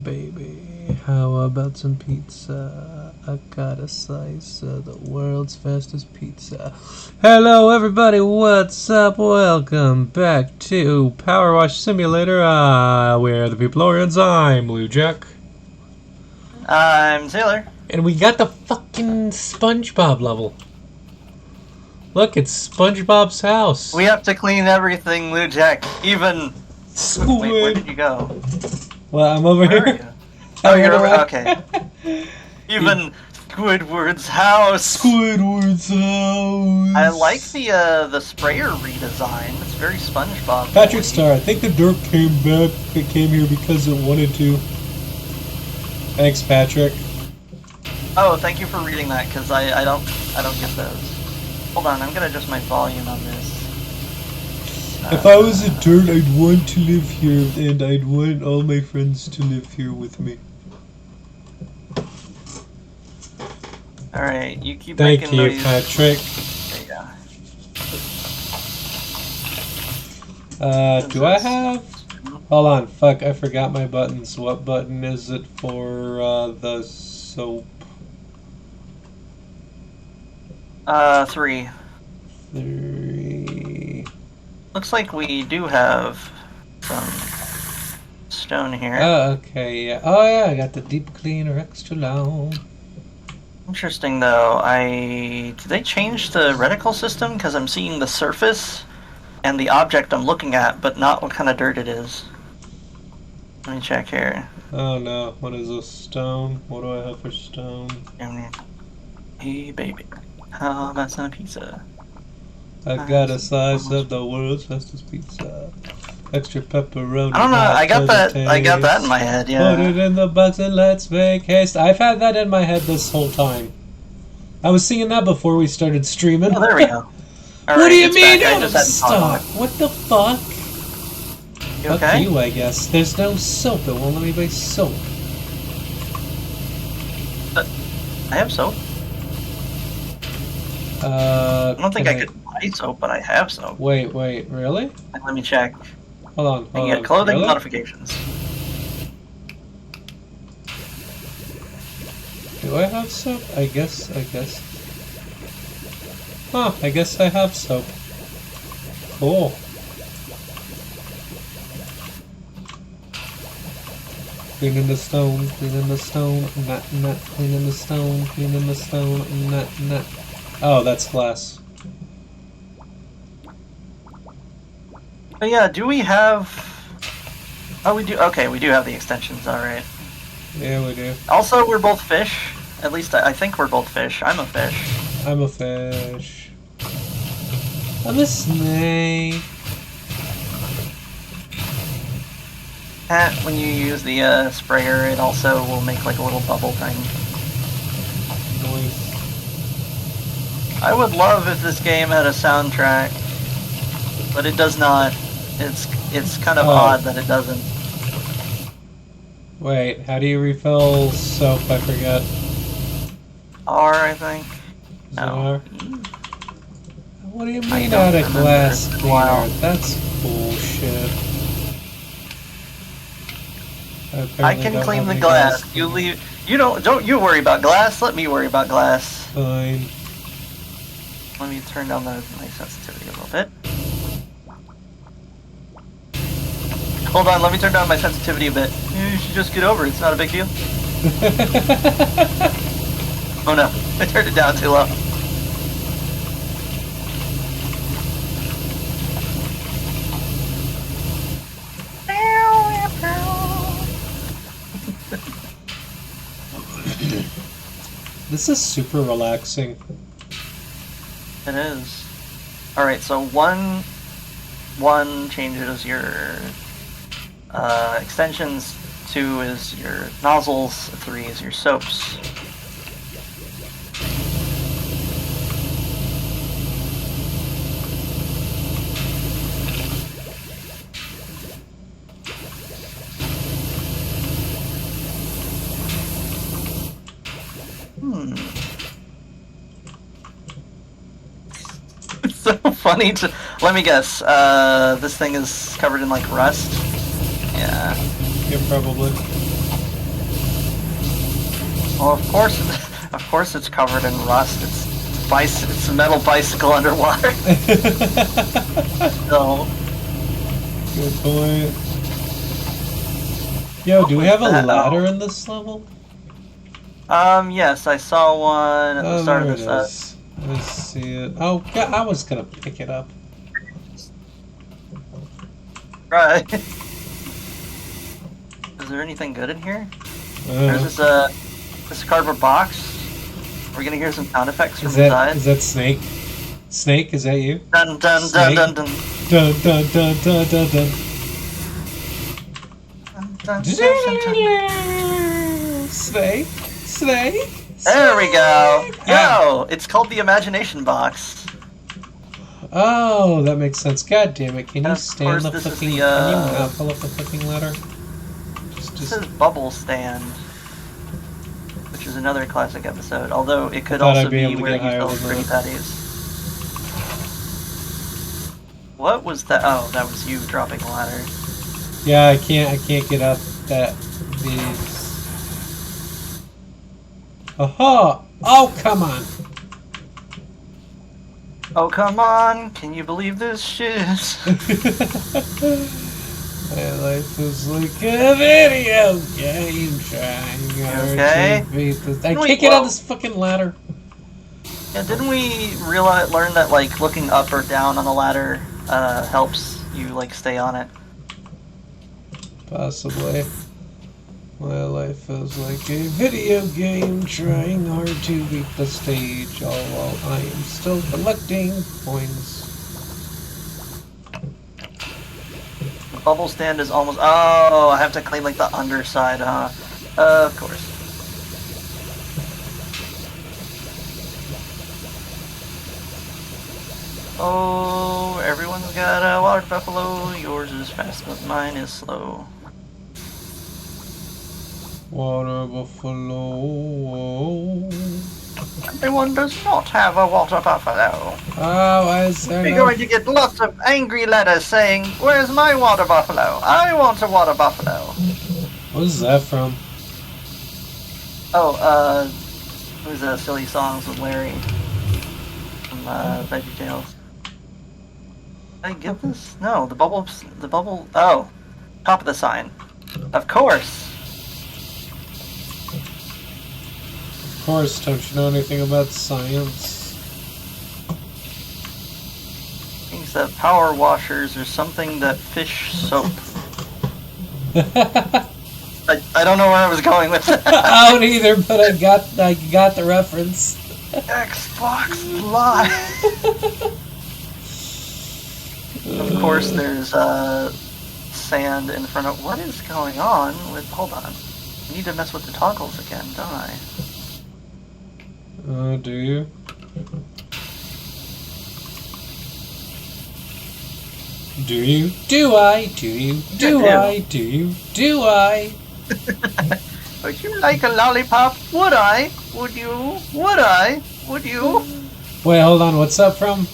Baby, how about some pizza? I got a slice of the world's fastest pizza. Hello everybody, what's up? Welcome back to PowerWash Simulator. We're the Peepolorians. I'm Blue Jack. I'm Sailor. And we got the fucking SpongeBob level. Look, it's SpongeBob's house. We have to clean everything, Blue Jack. Even... Squid. Wait, where did you go? Well, I'm over Where here. are you? Oh, you're over... Okay. Okay. Even Squidward's house! Squidward's house! I like the sprayer redesign. It's very SpongeBob. Patrick Star, I think the dirt came back. It came here because it wanted to. Thanks, Patrick. Oh, thank you for reading that, because I don't get those. Hold on, I'm gonna adjust my volume on this. If I was a dirt, I'd want to live here, and I'd want all my friends to live here with me. Alright, you keep Thank making you, noise. Patrick. There you go. Do I have... Hold on, fuck, I forgot my buttons. What button is it for, the soap? 3. 3... Looks like we do have some stone here. Oh, okay, yeah. Oh, yeah, I got the deep cleaner extra long. Interesting, though. Did they change the reticle system? Because I'm seeing the surface and the object I'm looking at, but not what kind of dirt it is. Let me check here. Oh no, what is this? Stone? What do I have for stone? Hey, baby. How about some pizza? I got a slice of the world's fastest pizza. Extra pepperoni. I don't know. I got that in my head. Yeah. Put it in the box and let's make haste. I've had that in my head this whole time. I was singing that before we started streaming. Oh, there we go. What do you mean out of stock? What the fuck? You Fuck okay? you, I guess. There's no soap. It won't let me buy soap. I have soap. I don't think I could buy soap, but I have soap. Wait, really? Let me check. Hold on. I can get clothing really? modifications. Do I have soap? I guess. Huh, I guess I have soap. Cool. Cleaning the stone, cleaning the stone, nut, cleaning the stone, cleaning the stone, nut. Oh, that's glass. But yeah, do we have... Oh, we do. Okay, we do have the extensions, alright. Yeah, we do. Also, we're both fish. At least I think we're both fish. I'm a fish. I'm a fish. I'm a snake. When you use the sprayer, it also will make like a little bubble thing. Nice. I would love if this game had a soundtrack, but it does not. It's kind of odd that it doesn't. Wait, how do you refill soap? I forget. R, I think. No. What do you mean out of glass cleaner? Wow. That's bullshit. I can clean the glass. You leave. You don't you worry about glass. Let me worry about glass. Fine. Let me turn down my sensitivity a little bit. Hold on, let me turn down my sensitivity a bit. You should just get over it. It's not a big deal. Oh no, I turned it down too low. This is super relaxing. It is. Alright, so one changes your extensions, 2 is your nozzles, 3 is your soaps. It's so funny to... Let me guess, this thing is covered in like rust? Yeah. Yeah, probably. Well, of course, it's covered in rust. It's a metal bicycle underwater. So, Good point. Yo, do we have a that? ladder in this level? Yes, I saw one at the Oh, start there of it this. is. I see it. Oh, yeah, I was gonna pick it up. Right. Is there anything good in here? There's this cardboard box. We're gonna hear some sound effects from inside. Is that Snake? Snake, is that you? Dun dun Snake? dun dun dun. Dun dun dun dun dun dun. Dun, dun, dun, dun. Snake? Snake? There we go. Snake? Yo, it's called the imagination box. Oh, that makes sense. God damn it! Can And you of stand course, the this is fucking? the, Can you not pull up the fucking ladder? This is Bubble Stand, which is another classic episode. Although it could thought also I'd be able be to where get you higher sell than pretty that. patties. What was that? Oh, that was you dropping a ladder. Yeah, I can't get up these. Aha! Oh, come on! Oh, come on. Can you believe this shit? My life is like a video game trying hard Okay. to beat this. I Wait, can't get on whoa. this fucking ladder. Yeah, didn't we learn that, like, looking up or down on the ladder helps you, like, stay on it? Possibly. My life is like a video game trying hard to beat the stage, all while I am still collecting points. The bubble stand is almost... Oh, I have to clean, like, the underside, huh? Of course. Oh, everyone's got a water buffalo. Yours is fast, but mine is slow. Water buffalo. Everyone does not have a water buffalo. Oh, I said We're going to get lots of angry letters saying, "Where's my water buffalo? I want a water buffalo." What is that from? Oh, it was Silly Songs with Larry from VeggieTales. Did I get this? No, the bubble, oh, top of the sign. Of course. Of course, don't you know anything about science? Thinks that power washers are something that fish soap. I don't know where I was going with that. I don't either, but I got the reference. Xbox Live. Of course, there's sand in front of. What is going on with? Hold on. I need to mess with the toggles again, don't I? Do you? Do you? Do I? Do you? Do I? Do you? Do I? Would you like a lollipop? Would I? Would you? Would I? Would you? Wait, hold on. What's up from?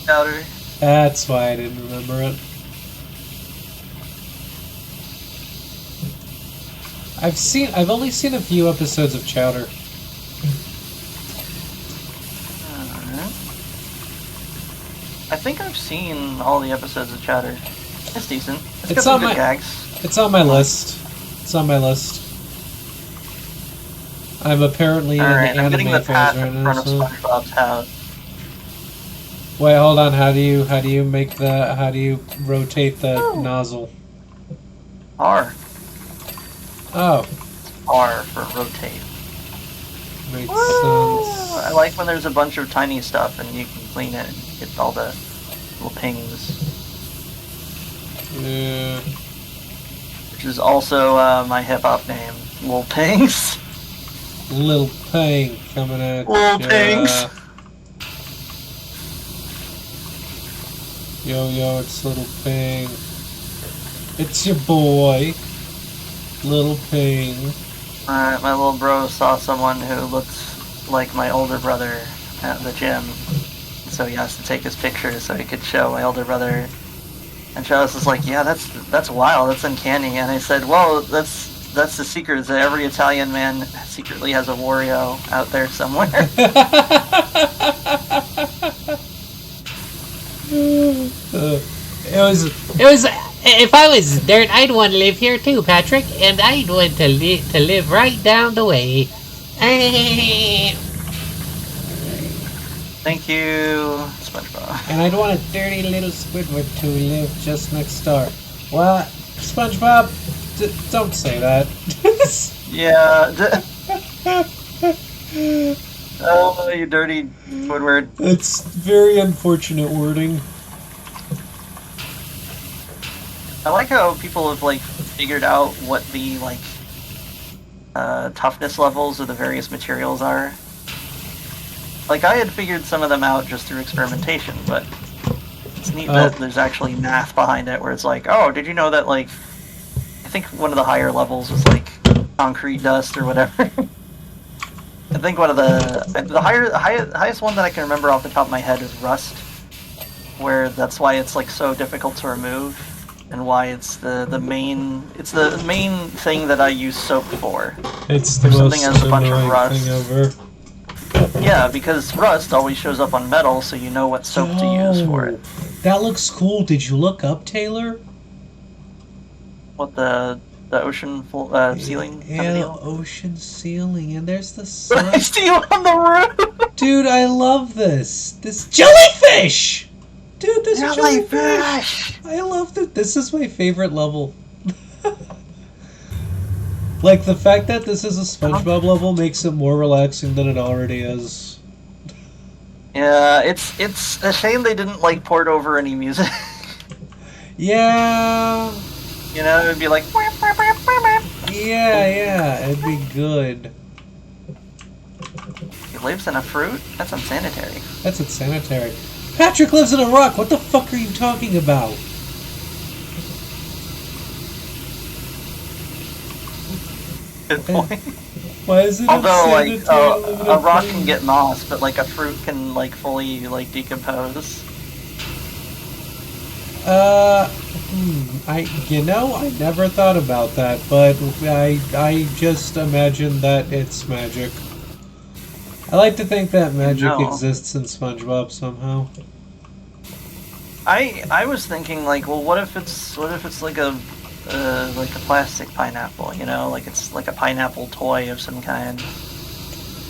Chowder. That's why I didn't remember it. I've only seen a few episodes of Chowder. I think I've seen all the episodes of Chowder. It's decent. It's got It's some on good my gags. It's on my list. It's on my list. I'm apparently in Alright, the I'm getting anime the path phase right in now. front of So. SpongeBob's house. Wait, hold on. How do you rotate the nozzle? R. Oh, R for rotate. makes I sense. like when there's a bunch of tiny stuff and you can clean it and get all the little pings. Yeah. Which is also my hip-hop name, Lil Pings. Little Ping coming at Lil ya. Pings. Yo, it's Little Ping. It's your boy, Little Ping. Alright, my little bro saw someone who looked like my older brother at the gym. So he asked to take his picture so he could show my older brother. And Travis was like, yeah, that's wild, that's uncanny. And I said, well, that's that's the secret. Is that every Italian man secretly has a Wario out there somewhere. It was. If I was dirt, I'd want to live here too, Patrick, and I'd want to live right down the way. Thank you, SpongeBob. And I'd want a dirty little Squidward to live just next door. What? SpongeBob? Don't say that. Yeah. Oh, you dirty Squidward. It's very unfortunate wording. I like how people have like figured out what the like toughness levels of the various materials are. Like I had figured some of them out just through experimentation, but it's neat that there's actually math behind it where it's like, oh, did you know that like I think one of the higher levels was like concrete dust or whatever. I think one of the highest one that I can remember off the top of my head is rust, where that's why it's like so difficult to remove. And why it's the main thing that I use soap for. It's the most something has a bunch of rust. thing ever. Yeah, because rust always shows up on metal, so you know what soap to use for it. That looks cool. Did you look up, Taylor? What the ocean ceiling? Kind of Yeah, the deal? ocean ceiling, and there's the sun. I see you on the roof. Dude, I love this. This jellyfish. Dude, this jellyfish! I love it. This is my favorite level. Like, the fact that this is a SpongeBob level makes it more relaxing than it already is. Yeah, it's a shame they didn't like port over any music. Yeah. You know, it'd be like. Yeah, it'd be good. He lives in a fruit? That's unsanitary. That's insanitary. Patrick lives in a rock. What the fuck are you talking about? Good point. Why is it Although, like, insanitary to live in a rock fruit? can get moss, but like a fruit can like fully like decompose. I never thought about that, but I just imagine that it's magic. I like to think that magic No. exists in SpongeBob somehow. I was thinking like, well, what if it's like a plastic pineapple, you know, like it's like a pineapple toy of some kind.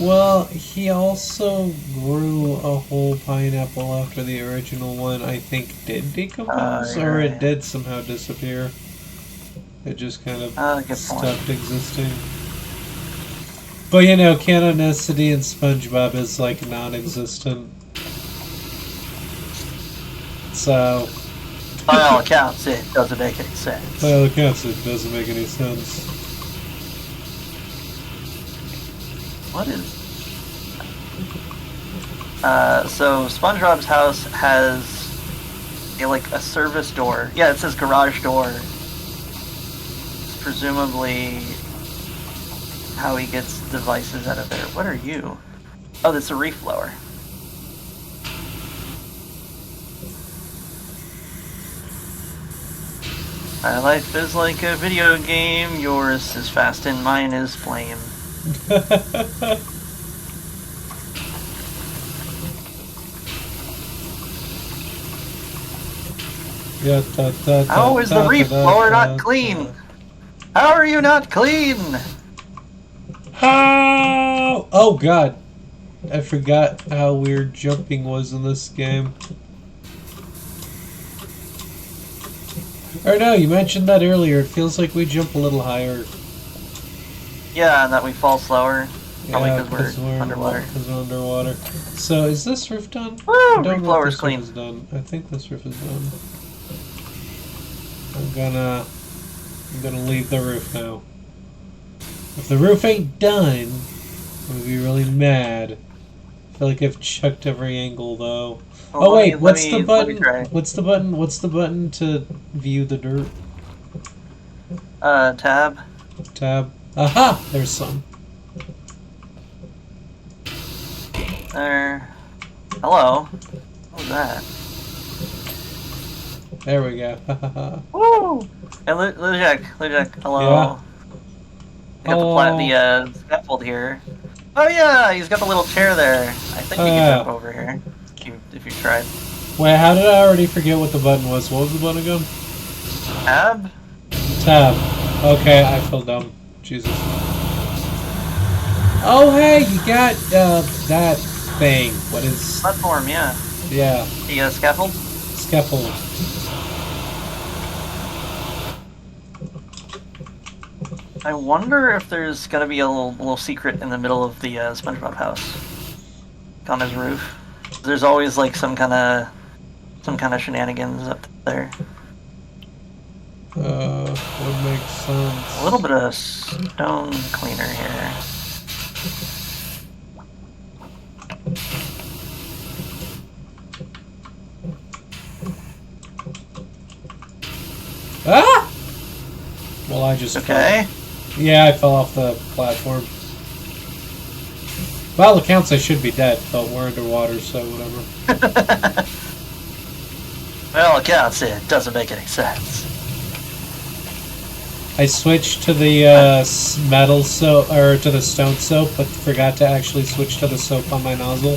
Well, he also grew a whole pineapple after the original one, I think, did decompose, or it did somehow disappear. It just kind of Good stopped point. existing. But you know, canonicity in SpongeBob is like non-existent. So, By all accounts, it doesn't make any sense. by all accounts, it doesn't make any sense. What is? So SpongeBob's house has a service door. Yeah, it says garage door. It's presumably how he gets devices out of there. What are you? Oh, that's a reef blower. My life is like a video game. Yours is fast and mine is flame. How is the reef blower not clean? How are you not clean? How? Oh god. I forgot how weird jumping was in this game. Or no, you mentioned that earlier. It feels like we jump a little higher. Yeah, and that we fall slower. Probably Yeah, because we're underwater. Because we're underwater. So is this roof done? Woo! I don't Reef know if blower's this clean. roof is done. I think this roof is done. I'm gonna leave the roof now. If the roof ain't done, I'm gonna be really mad. I feel like I've checked every angle though. Well, Oh wait, what's let me the button? try. What's the button? What's the button to view the dirt? Tab. Tab. Aha! There's some. There. Hello. What was that? There we go. Woo! Hey, Lujek, hello. Yeah. I got the scaffold here. Oh yeah, he's got the little chair there. I think you can jump over here if you tried. Wait, how did I already forget what the button was? What was the button again? Tab? Tab. Okay, I feel dumb. Jesus. Oh, hey, you got that thing. What is... Platform, yeah. Yeah. The scaffold? Scaffold. I wonder if there's gonna be a little secret in the middle of the SpongeBob house. On his roof. There's always like some kind of shenanigans up there. Would make sense. A little bit of stone cleaner here. Ah! Well, I just... Okay. Yeah, I fell off the platform. By all accounts, I should be dead, but we're underwater, so whatever. Well, accounts, it doesn't make any sense. I switched to the metal soap, or to the stone soap, but forgot to actually switch to the soap on my nozzle.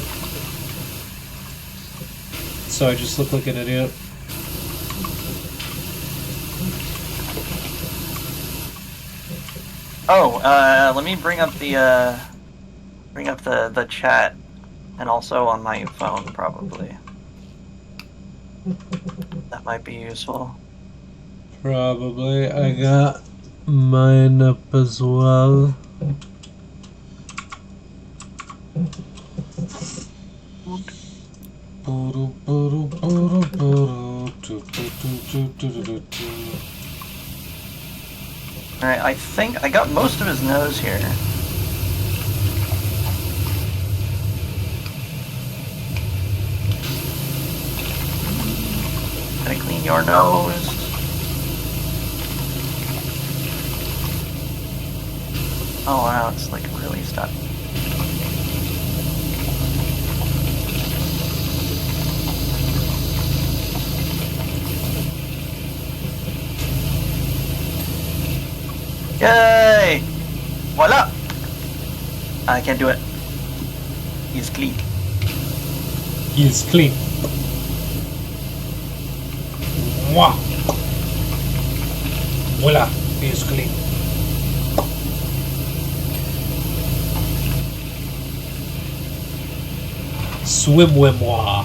So I just look like an idiot. Oh, let me bring up the chat, and also on my phone probably. That might be useful. Probably. I got mine up as well. Alright, I think I got most of his nose here. Gotta clean your nose. Oh wow, it's like really stuck. Yay! Voila! I can't do it. He's clean. He's clean. Mwah! Voila! He's clean. Swim with moi.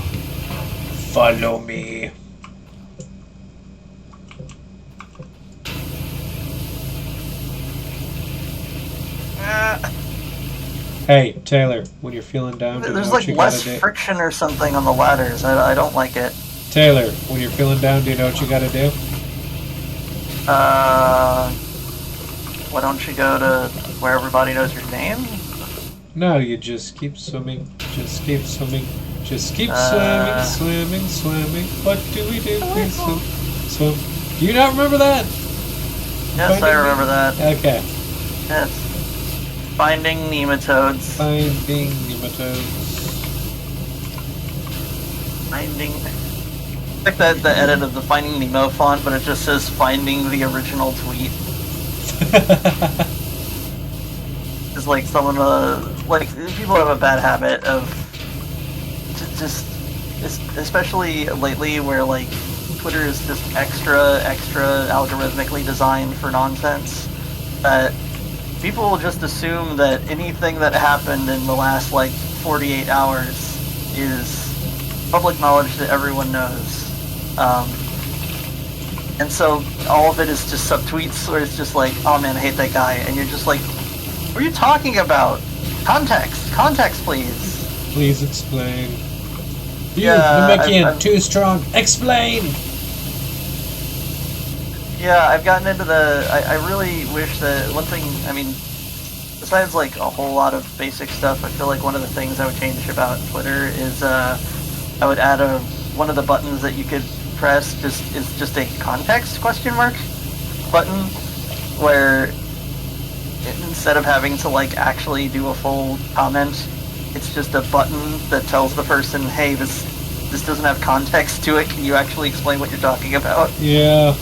Follow me. Hey, Taylor, when you're feeling down, do There's what like you less gotta do. friction or something on the ladders. I don't like it. Taylor, when you're feeling down, do you know what you gotta do? Why don't you go to where everybody knows your name? No, you just keep swimming. Just keep swimming. Just keep swimming, swimming, swimming. What do we do? We swim, swim. Do you not remember that? Yes, I remember that. Okay. Yes. Finding nematodes. Finding nematodes. Finding. Like that the edit of the Finding Nemo font, but it just says Finding the original tweet. It's like someone like people have a bad habit of just especially lately where like Twitter is just extra algorithmically designed for nonsense that people will just assume that anything that happened in the last like 48 hours is public knowledge that everyone knows. And so all of it is just subtweets where it's just like, oh man, I hate that guy, and you're just like, what are you talking about? Context, please. Please explain. You, Yeah, Namekian, too strong. Explain! Yeah, I've gotten into the. I really wish that one thing. I mean, besides like a whole lot of basic stuff, I feel like one of the things I would change about Twitter is I would add one of the buttons that you could press is just a context question mark button where instead of having to like actually do a full comment, it's just a button that tells the person, hey, this doesn't have context to it. Can you actually explain what you're talking about? Yeah.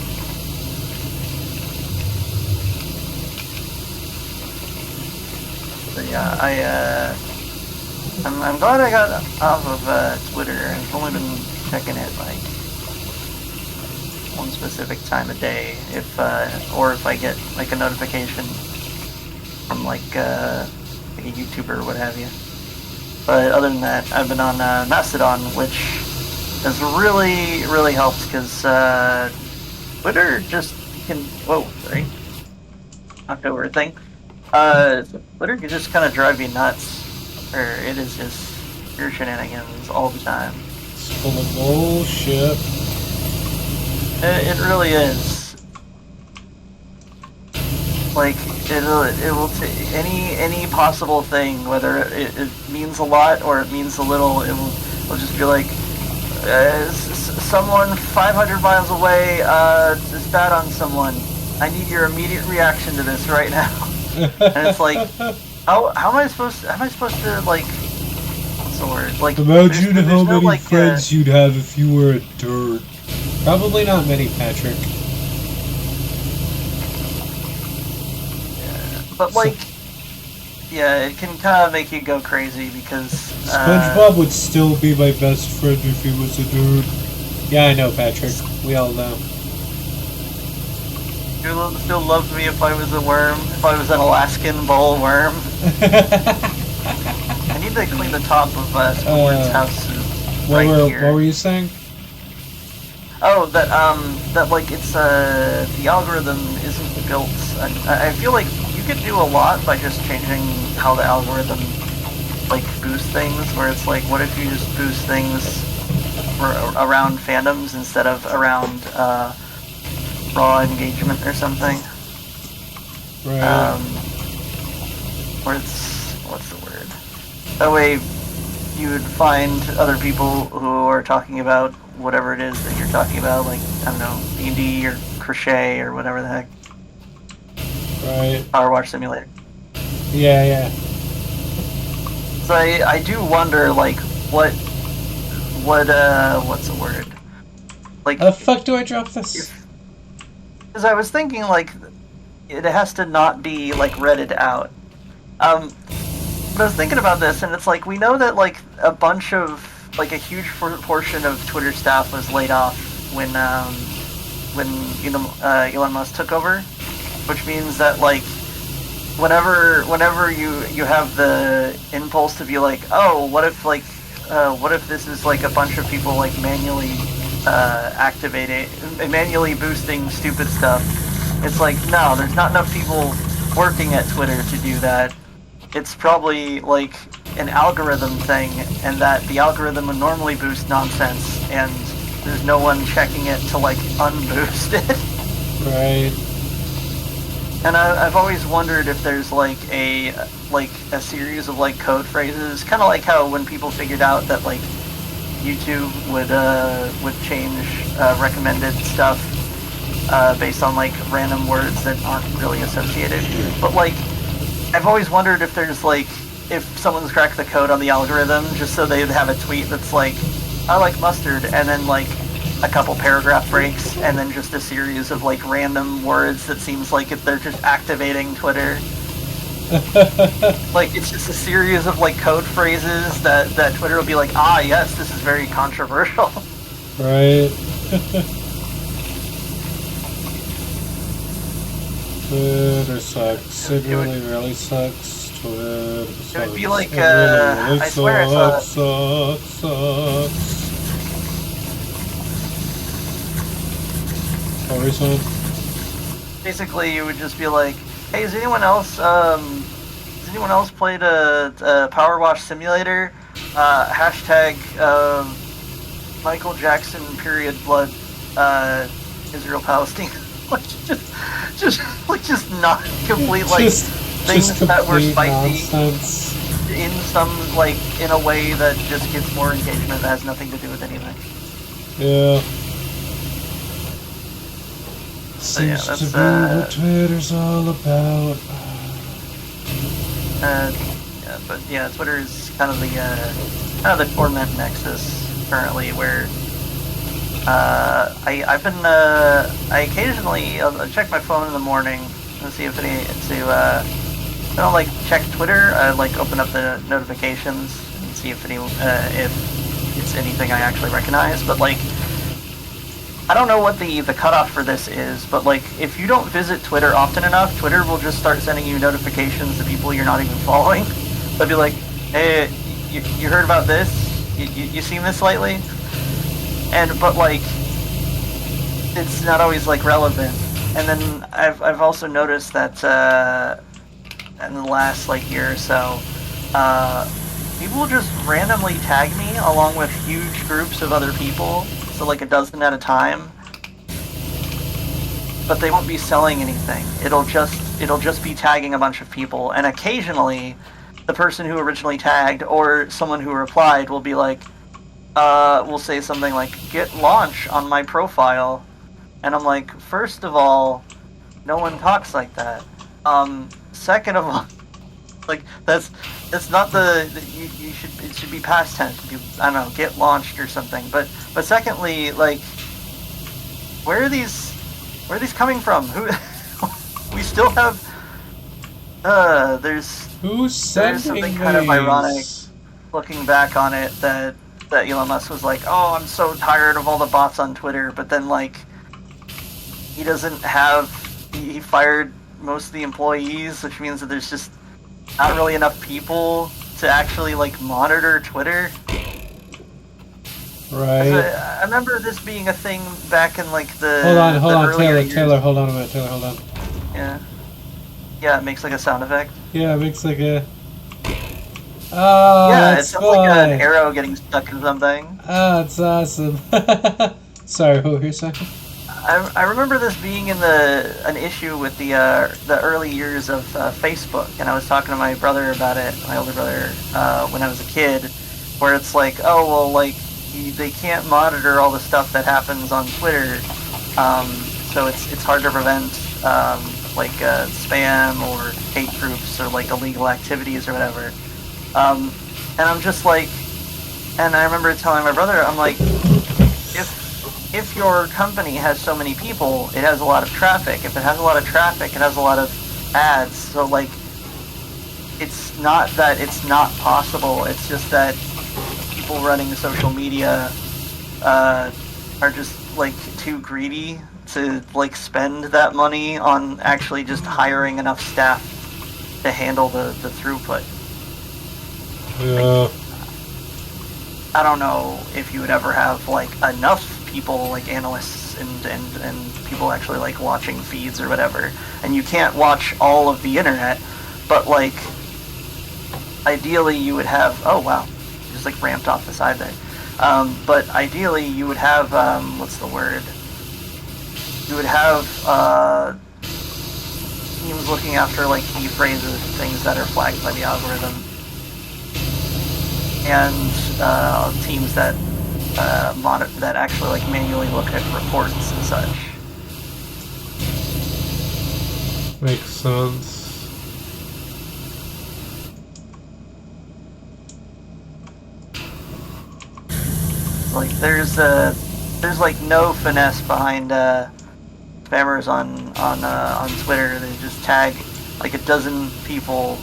But yeah, I'm glad I got off of Twitter. I've only been checking it like one specific time of day, or if I get like a notification from like a YouTuber or what have you. But other than that, I've been on Mastodon, which has really helped because Twitter just can right October thing. Twitter can just kind of drive you nuts, or it is just pure shenanigans all the time. It's full of bullshit. It really is. Like it will take any possible thing, whether it means a lot or it means a little. It'll just be like someone 500 miles away is bad on someone. I need your immediate reaction to this right now. And it's like, how am I supposed to like? What's the word? Like, imagine how no, many friends you'd have if you were a dirt. Probably not many, Patrick. But like, yeah, it can kind of make you go crazy because SpongeBob would still be my best friend if he was a dude. Yeah, I know, Patrick. We all know. You would still love me if I was a worm, if I was an Alaskan bowl worm. I need to clean the top of Squidward's house right here. What were you saying? Oh, that like it's the algorithm isn't built. I feel like you could do a lot by just changing how the algorithm like boosts things. Where it's like, what if you just boost things around fandoms instead of around raw engagement or something? Right. Or it's what's the word? That way, you would find other people who are talking about whatever it is that you're talking about, like, I don't know, D&D or crochet or whatever the heck. Right. PowerWash Simulator. Yeah. So I do wonder, like, what's the word? Like, how the fuck do I drop this? Because I was thinking, like, it has to not be, like, Reddit out. But I was thinking about this, and it's like, we know that, like, a bunch of, like, a huge portion of Twitter staff was laid off when Elon Musk took over, which means that, like, whenever you have the impulse to be like, oh, what if this is like a bunch of people like manually manually boosting stupid stuff. It's like, no, there's not enough people working at Twitter to do that. It's probably like an algorithm thing, and that the algorithm would normally boost nonsense, and there's no one checking it to like unboost it. Right. And I've always wondered if there's like a series of like code phrases, kind of like how when people figured out that like YouTube would change recommended stuff based on like random words that aren't really associated. But like, I've always wondered if there's like, if someone's cracked the code on the algorithm just so they'd have a tweet that's like, I like mustard, and then like a couple paragraph breaks, and then just a series of like random words that seems like if they're just activating Twitter. Like, it's just a series of like code phrases that Twitter will be like, ah, yes, this is very controversial. Right. Twitter sucks. It really sucks. Twitter sucks. It would be like, really I swear sucks. What were you saying? Basically, you would just be like, hey, has anyone else played a PowerWash Simulator? Hashtag Michael Jackson period blood Israel Palestine. Like, just not complete like things that were spicy nonsense. in some like in a way that just gets more engagement that has nothing to do with anything. Yeah. So yeah, Seems to be what Twitter's all about. Yeah, but yeah, Twitter is kind of the torment nexus currently, where I occasionally I'll check my phone in the morning and see if I don't like check Twitter. I like open up the notifications and see if if it's anything I actually recognize. But like, I don't know what the cutoff for this is. But like, if you don't visit Twitter often enough, Twitter will just start sending you notifications to people you're not even following. They'll be like, "Hey, you heard about this? You seen this lately?" But like, it's not always like relevant. And then I've also noticed that in the last like year or so, people just randomly tag me along with huge groups of other people, so like a dozen at a time. But they won't be selling anything. It'll just be tagging a bunch of people, and occasionally, the person who originally tagged or someone who replied will be like, will say something like, "Get launch on my profile," and I'm like, first of all, no one talks like that. Second of all, like that's not you should, it should be past tense. I don't know, get launched or something. But secondly, like, where are these coming from? Who? We still have. Who's sending something kind of ironic looking back on it that Elon Musk was like, "Oh, I'm so tired of all the bots on Twitter," but then like he doesn't have. He fired most of the employees, which means that there's just not really enough people to actually like monitor Twitter. Right. I remember this being a thing back in like the Hold on, earlier Taylor, years. hold on a minute, Taylor, hold on. Yeah, it makes like a sound effect. Yeah, it makes like a... Oh, Yeah, that's it sounds like fun. an arrow getting stuck in something. Oh, it's awesome. Sorry, what were you saying? I remember this being in an issue with the early years of Facebook, and I was talking to my brother about it, my older brother, when I was a kid, where it's like, oh well, like they can't monitor all the stuff that happens on Twitter, so it's hard to prevent like spam or hate groups or like illegal activities or whatever. And I'm just like, and I remember telling my brother, I'm like, if your company has so many people, it has a lot of traffic. If it has a lot of traffic, it has a lot of ads. So like, it's not that it's not possible. It's just that people running social media are just like too greedy to like spend that money on actually just hiring enough staff to handle the throughput. Yeah. I don't know if you would ever have like enough people, like analysts and people actually like watching feeds or whatever, and you can't watch all of the internet, but like ideally you would have, oh wow, just like ramped off the side there, but ideally you would have what's the word, you would have teams looking after like key phrases, things that are flagged by the algorithm, and teams that that actually like manually look at reports and such. Makes sense. Like there's like no finesse behind spammers on Twitter. They just tag like a dozen people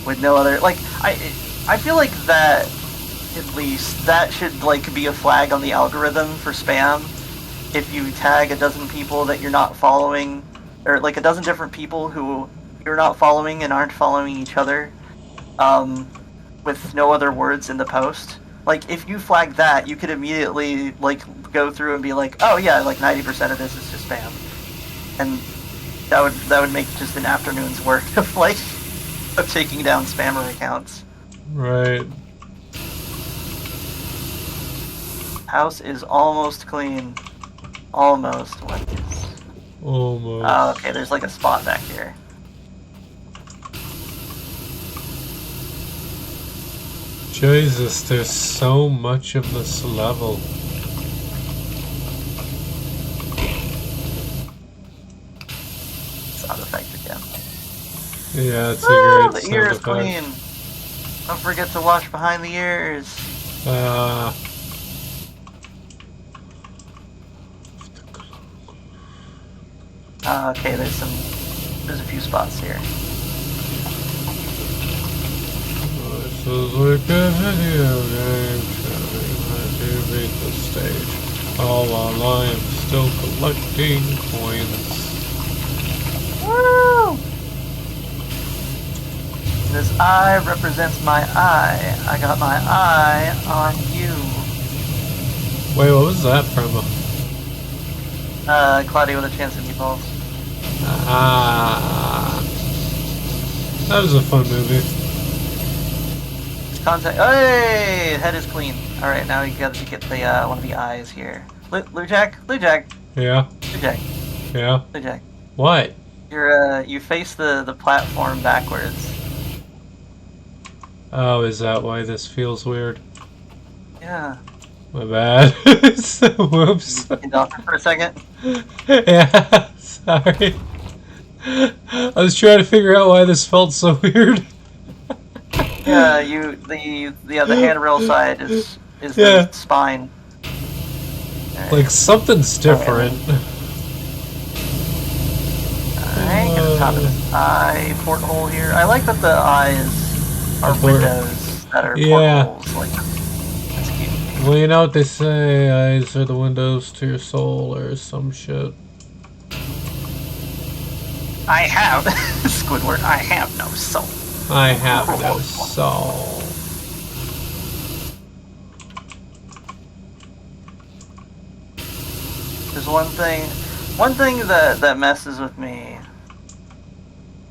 with no other, like I feel like that, at least that should like be a flag on the algorithm for spam. If you tag a dozen people that you're not following, or like a dozen different people who you're not following and aren't following each other, with no other words in the post, like if you flag that, you could immediately like go through and be like, oh yeah, like 90% of this is just spam, and that would make just an afternoon's worth of like of taking down spammer accounts. Right. House is almost clean. Almost. What is? Almost. Oh, okay. There's like a spot back here. Jesus, there's so much of this level. Sound effect again. Yeah, it's a Oh, great the ear is sound effect. clean. Don't forget to wash behind the ears. Uh, Okay, there's a few spots here. This is like a video game. Trying to beat the stage. All while I am still collecting coins. Woo! This eye represents my eye. I got my eye on you. Wait, what was that from? Cloudy with a Chance of Meatballs. That was a fun movie. Contact. Hey, head is clean. All right, now you got to get the one of the eyes here. Lou Jack. Yeah. Yeah. Lou Jack. What? You face the platform backwards. Oh, is that why this feels weird? Yeah. My bad. Whoops. Can you talk for a second? Yeah, sorry. I was trying to figure out why this felt so weird. Yeah, the handrail side is Yeah. the spine. Like something's different. Alright, get the top of this eye porthole here. I like that the eyes are windows that are Yeah. portholes. Like, that's cute. Well, you know what they say, eyes are the windows to your soul or some shit. I have Squidward. I have no soul. I have no soul. There's one thing that messes with me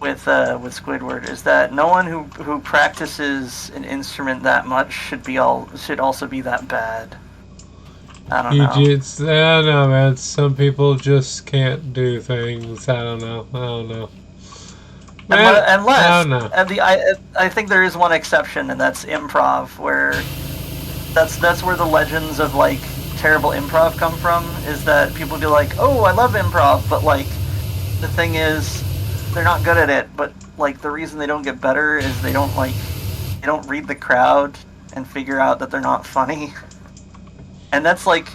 with Squidward is that no one who practices an instrument that much should also be that bad. I don't know. I don't know, man. Some people just can't do things. I don't know. Man, Unless, I don't know. I think there is one exception, and that's improv, where that's where the legends of like terrible improv come from. Is that people be like, "Oh, I love improv," but like the thing is, they're not good at it. But like the reason they don't get better is they don't read the crowd and figure out that they're not funny. And that's like,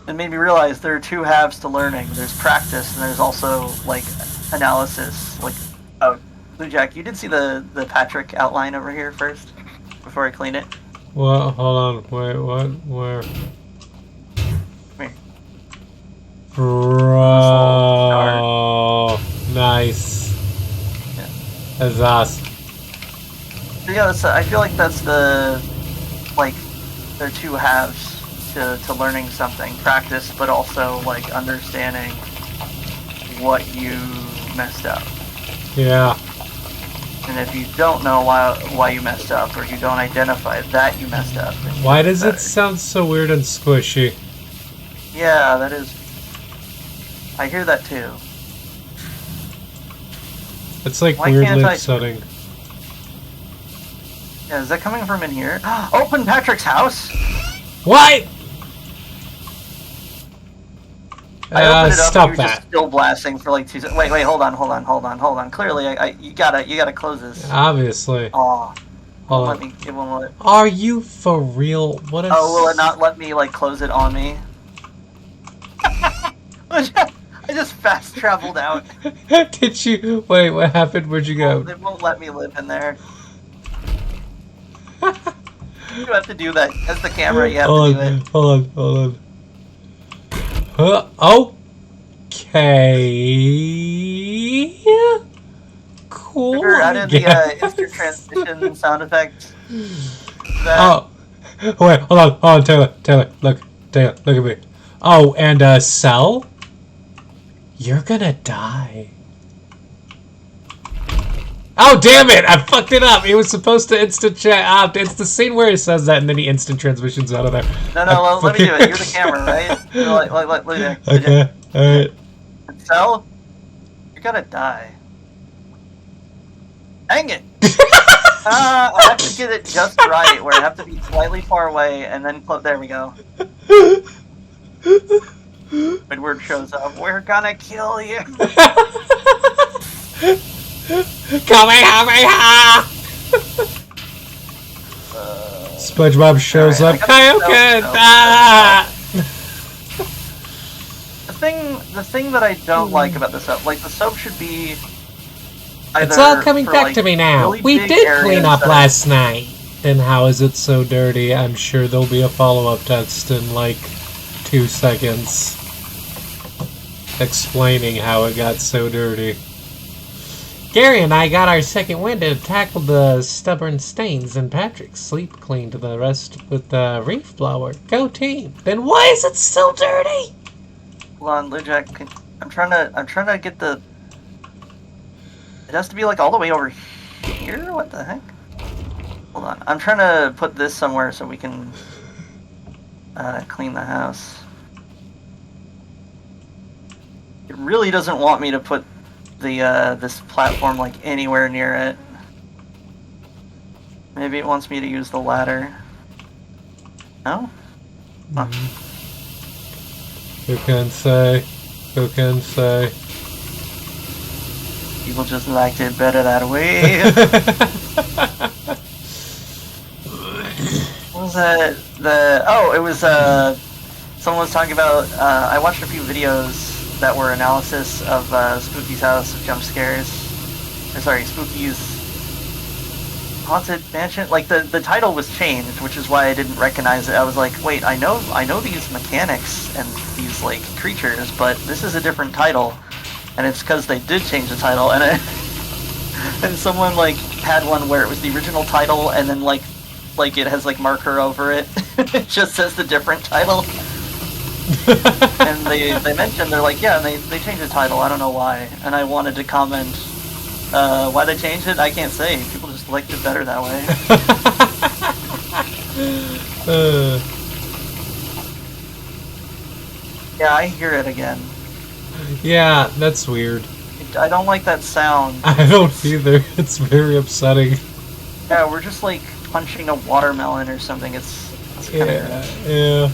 it made me realize there are two halves to learning. There's practice, and there's also like analysis. Like, oh, Blue Jack, you did see the Patrick outline over here first before I clean it. What? Hold on. Wait, what? Where? Come here. Bro. Nice. Yeah. That's awesome. So yeah, I feel like that's there are two halves to learning something. Practice, but also like understanding what you messed up. Yeah. And if you don't know why you messed up, or you don't identify that you messed up, then you Why get does better. it sound so weird and squishy? Yeah, that is. I hear that too. It's like Why weird can't lip I- setting. Yeah, is that coming from in here? Open Patrick's house. What? I opened it up. Stop And you were that. just still blasting for like 2 seconds. Wait, hold on. Clearly, you gotta close this. Obviously. Oh, Hold let on. me. It won't let. Are you for real? What? Oh, will it not let me like close it on me? I just fast traveled out. Did you? Wait, what happened? Where'd you go? It won't let me live in there. You have to do that as the camera. You have to do it. Hold on. Okay. Cool. Remember, add in the I instant guess. transition sound effect. That, Oh, wait, hold on, Taylor, look at me. Oh, and Cell, you're gonna die. Oh, damn it! I fucked it up. It was supposed to instant chat. It's the scene where he says that, and then he instant transitions out of there. No, let me do it. You're the camera, right? You're like, Okay, alright. Cell, you're gonna die. Dang it! I have to get it just right, where I have to be slightly far away, and then there we go. Edward shows up. We're gonna kill you. Kamehameha! SpongeBob shows Alright, up. I got Kaioken! the Ah! The thing that I don't like about the soap, like the soap should be. It's all coming back to me now. Really We big did areas clean up that are- last night. And how is it so dirty? I'm sure there'll be a follow-up text in like 2 seconds explaining how it got so dirty. Gary and I got our second win to tackle the stubborn stains, and Patrick sleep cleaned the rest with the reef blower. Go team! Then why is it so dirty? Hold on, Lujack. I'm trying to get the. It has to be like all the way over here. What the heck? Hold on. I'm trying to put this somewhere so we can clean the house. It really doesn't want me to put the this platform like anywhere near it. Maybe it wants me to use the ladder. No? Huh. Who can say? Who can say? People just liked it better that way. What was that? It was someone was talking about. I watched a few videos that were analysis of Spooky's house of jump scares. Or sorry, Spooky's haunted mansion. Like the title was changed, which is why I didn't recognize it. I was like, wait, I know these mechanics and these like creatures, but this is a different title, and it's because they did change the title. And and someone like had one where it was the original title, and then like it has like marker over it. It just says the different title. And they mentioned, they're like, yeah, and they changed the title, I don't know why. And I wanted to comment why they changed it. I can't say, people just liked it better that way. Yeah, I hear it again. Yeah, that's weird. I don't like that sound. I don't either. It's very upsetting. Yeah, we're just like punching a watermelon or something. It's kind of yeah.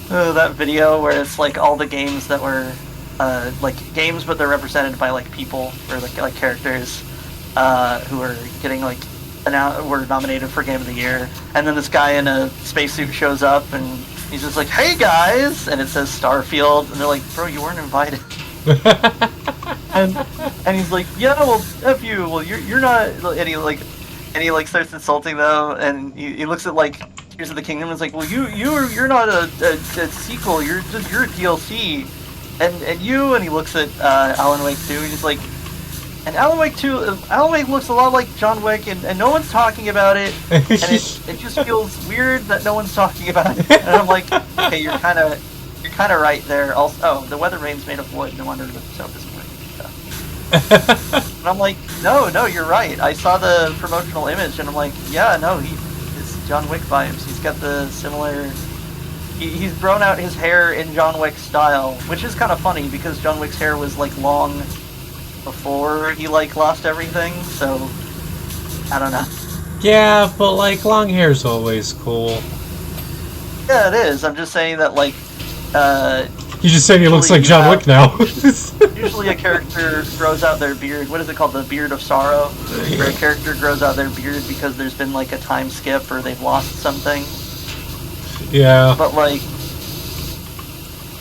That video where it's like all the games that were like games, but they're represented by like people or like characters who are getting like were nominated for Game of the Year, and then this guy in a spacesuit shows up and he's just like, "Hey guys," and it says Starfield, and they're like, "Bro, you weren't invited." and he's like, "Yeah, well, F you. Well, you're not." And he starts insulting them, and he looks at like Tears of the Kingdom and is like, "Well, you're not a sequel. You're a DLC." And he looks at Alan Wake 2, and he's like, and Alan Wake looks a lot like John Wick, and no one's talking about it, and it just feels weird that no one's talking about it. And I'm like, okay, you're kind of right there. Also, the weather vane's made of wood. No wonder it's so disappointing. And I'm like, no, you're right. I saw the promotional image, and I'm like, yeah, no, it's John Wick vibes. He's got the similar. He's grown out his hair in John Wick style, which is kind of funny because John Wick's hair was like long before he like lost everything, so I don't know. Yeah, but like long hair's always cool. Yeah, it is. I'm just saying that like You just saying he looks like John Wick now. Usually a character grows out their beard. What is it called? The beard of sorrow? Where a character grows out their beard because there's been like a time skip or they've lost something. Yeah. But like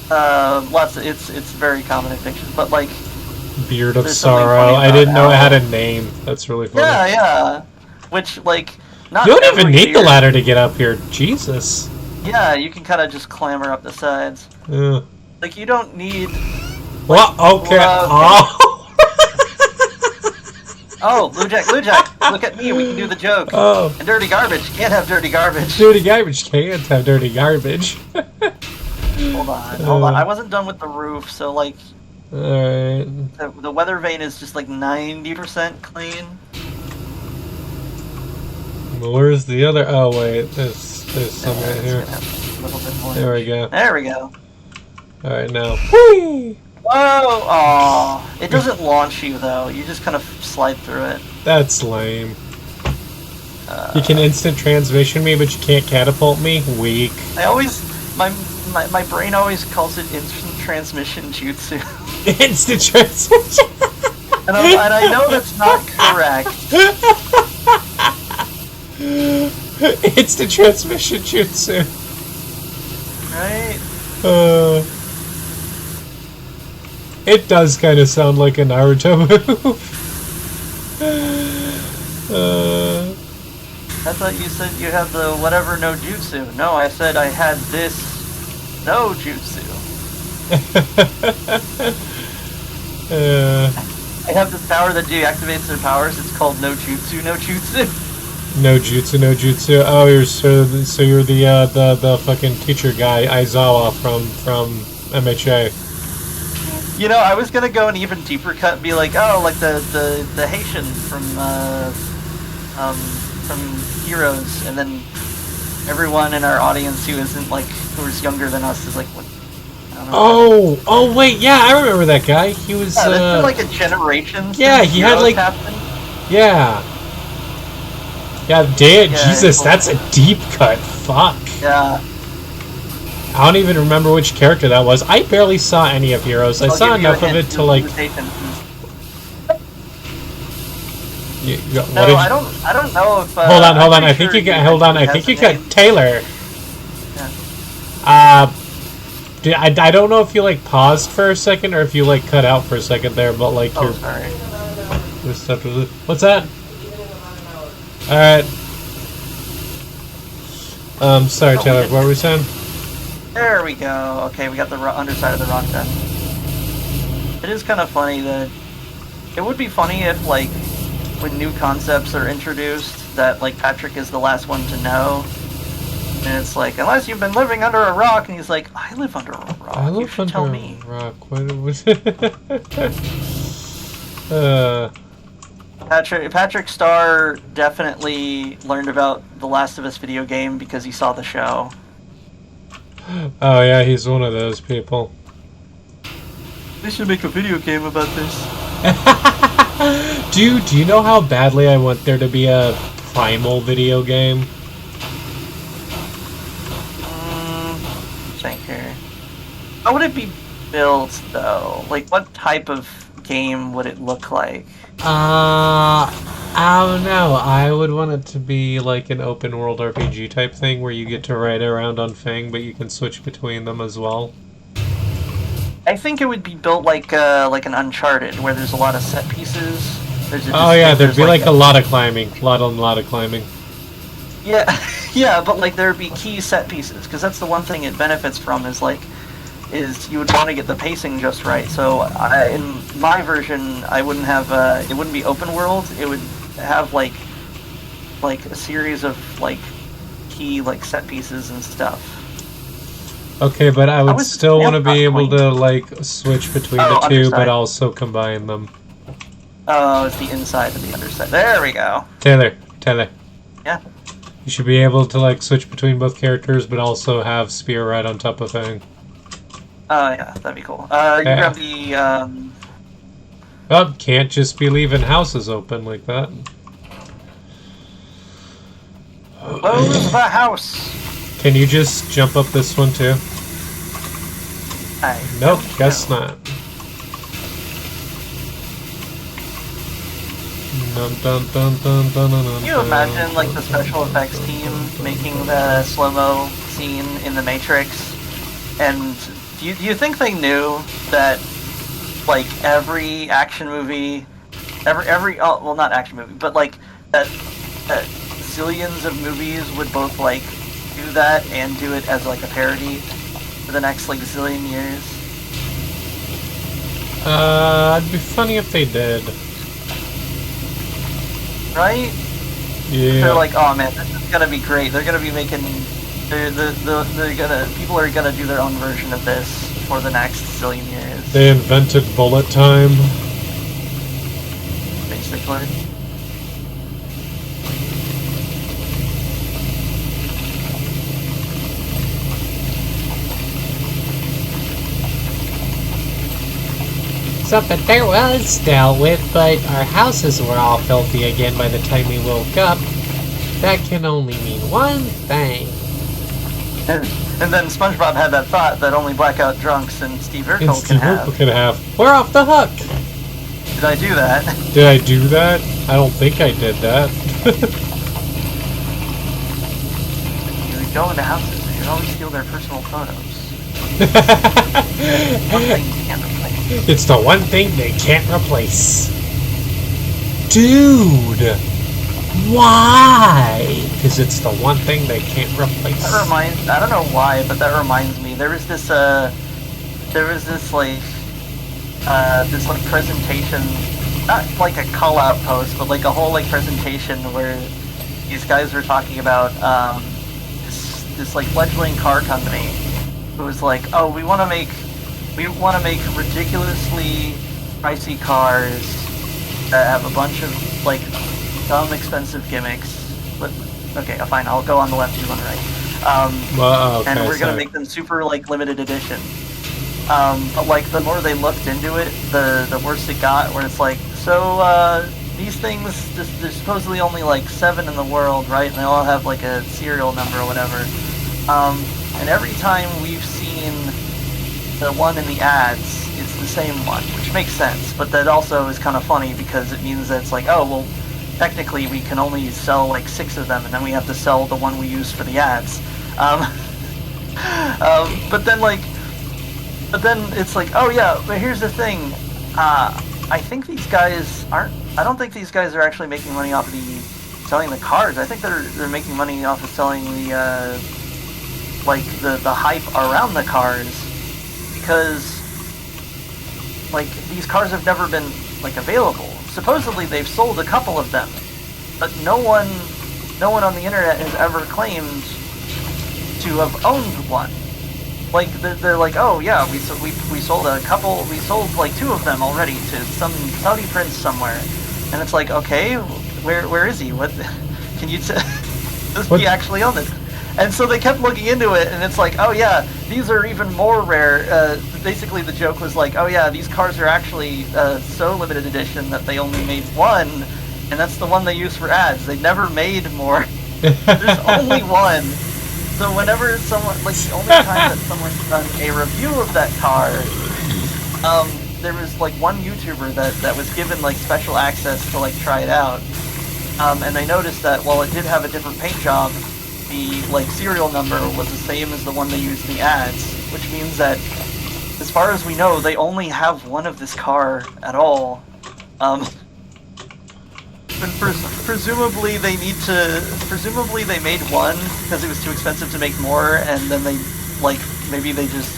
it's very common in fiction. But like Beard of Sorrow. I didn't know it had a name. That's really funny. Yeah. Which like not you don't even need beard. the ladder to get up here. Jesus. Yeah, you can kind of just clamber up the sides. Yeah. Like you don't need. Well, okay. Oh, Lujack, look at me. We can do the joke. Oh. And dirty garbage. You can't have dirty garbage. Dirty garbage can't have dirty garbage. Hold on. I wasn't done with the roof, so like. Alright. The weather vane is just like 90% clean. Well, where's the other? Oh wait, there's some right here. A little bit more. There we go. There we go. Alright, now. Whee! Whoa! Aw. It doesn't launch you though. You just kind of slide through it. That's lame. You can instant transmission me, but you can't catapult me? Weak. I always my brain always calls it instant transmission jutsu. Instant transmission. And I know that's not correct. Instant transmission jutsu. Right? It does kind of sound like a Naruto move. I thought you said you had the whatever no jutsu. No, I said I had this no jutsu. I have this power that deactivates their powers. It's called no jutsu, no jutsu. No jutsu, no jutsu. Oh, you're so you're the fucking teacher guy, Aizawa from MHA. You know, I was gonna go an even deeper cut and be like, oh, like the Haitian from Heroes, and then everyone in our audience who isn't like who's younger than us is like, what? I don't know. Oh wait, yeah, I remember that guy. He was Yeah, that's been like a generation. Yeah, since he had Heroes like happened. yeah. Jesus, that's a deep cut. Fuck. Yeah. I don't even remember which character that was. I barely saw any of Heroes. I saw enough of it to like. No, I don't know if. Hold on. I'm I pretty think you sure got. Hold on. I has think a you got name. Taylor. Yeah. I don't know if you like paused for a second or if you like cut out for a second there, but like Oh, your sorry. stuff was. What's that? All right. Sorry, Taylor. What were we saying? There we go. Okay, we got the underside of the rock then. It is kind of funny that it would be funny if, like, when new concepts are introduced, that like Patrick is the last one to know, and it's like, unless you've been living under a rock, and he's like, I live under a rock. I You live should tell under me. a rock. What was? Patrick Starr definitely learned about the Last of Us video game because he saw the show. Oh yeah, he's one of those people. They should make a video game about this. Do you know how badly I want there to be a Primal video game? Think here. How would it be built though? Like, what type of game would it look like? I don't know. I would want it to be like an open world RPG type thing where you get to ride around on Fang, but you can switch between them as well. I think it would be built like an Uncharted, where there's a lot of set pieces. Oh yeah, there'd be like a lot of climbing, a lot of climbing. Yeah, yeah, but like there'd be key set pieces, because that's the one thing it benefits from is you would want to get the pacing just right. So in my version, I wouldn't have it wouldn't be open world. It would have like a series of like key like set pieces and stuff. Okay, but I would still want to be able point? to like switch between the two, underside. but also combine them. Oh, it's the inside and the underside. There we go. Taylor. Yeah. You should be able to like switch between both characters, but also have Spear right on top of Fang. Oh yeah, that'd be cool. You grab the Oh, can't just be leaving houses open like that. close the house. Can you just jump up this one too? Nope, guess not. Can you imagine like the special effects team making the slow-mo scene in The Matrix? And do you think they knew that like every action movie, well, not action movie, but like that zillions of movies would both like do that and do it as like a parody for the next like zillion years? It'd be funny if they did. Right? Yeah. They're like, oh man, this is gonna be great. They're gonna be making, people are gonna do their own version of this for the next zillion years. They invented bullet time. Basically. Something there was dealt with, but our houses were all filthy again by the time we woke up. That can only mean one thing. And then SpongeBob had that thought that only blackout drunks and Steve Urkel can have. We're off the hook! Did I do that? Did I do that? I don't think I did that. You would go into houses and you'd always steal their personal photos. One thing you can't replace. It's the one thing they can't replace. Dude! Why? Because it's the one thing they can't replace. That reminds, I don't know why, but that reminds me, there was this presentation, not like a call-out post, but like a whole like presentation where these guys were talking about this like fledgling car company who was like, oh, we want to make ridiculously pricey cars that have a bunch of like dumb expensive gimmicks. But okay, fine, I'll go on the left, you on the right. Okay, and we're gonna make them super like limited edition. But like the more they looked into it, the worse it got. Where it's like, so these things, there's supposedly only like 7 in the world, right? And they all have like a serial number or whatever. And every time we've seen the one in the ads, it's the same one, which makes sense. But that also is kind of funny because it means that it's like, oh well, technically we can only sell like 6 of them, and then we have to sell the one we use for the ads. But then it's like, oh yeah, but here's the thing. I think these guys aren't. I don't think these guys are actually making money off of selling the cars. I think they're making money off of selling the the hype around the cars, because like these cars have never been like available. Supposedly they've sold a couple of them, but no one on the internet has ever claimed to have owned one. Like they're like, oh yeah, we sold a couple, we sold like 2 of them already to some Saudi prince somewhere, and it's like, okay, where is he? What can you does he actually own this? And so they kept looking into it, and it's like, oh yeah, these are even more rare. Basically, the joke was like, oh yeah, these cars are actually so limited edition that they only made one, and that's the one they use for ads. They never made more. There's only one. So whenever someone, like the only time that someone's done a review of that car, there was like one YouTuber that was given like special access to like try it out, and they noticed that while it did have a different paint job, the like serial number was the same as the one they used in the ads, which means that, as far as we know, they only have one of this car at all. And presumably they made one because it was too expensive to make more, and then they maybe they just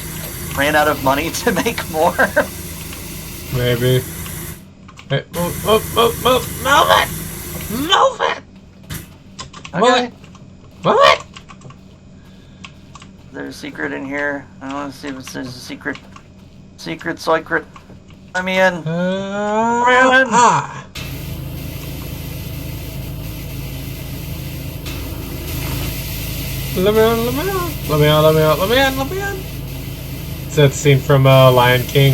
ran out of money to make more. Maybe. Hey, move it! Move it! Okay. Move it! There's a secret in here. I want to see if there's a secret. Secret. Let me in. Let me in. It's that scene from Lion King.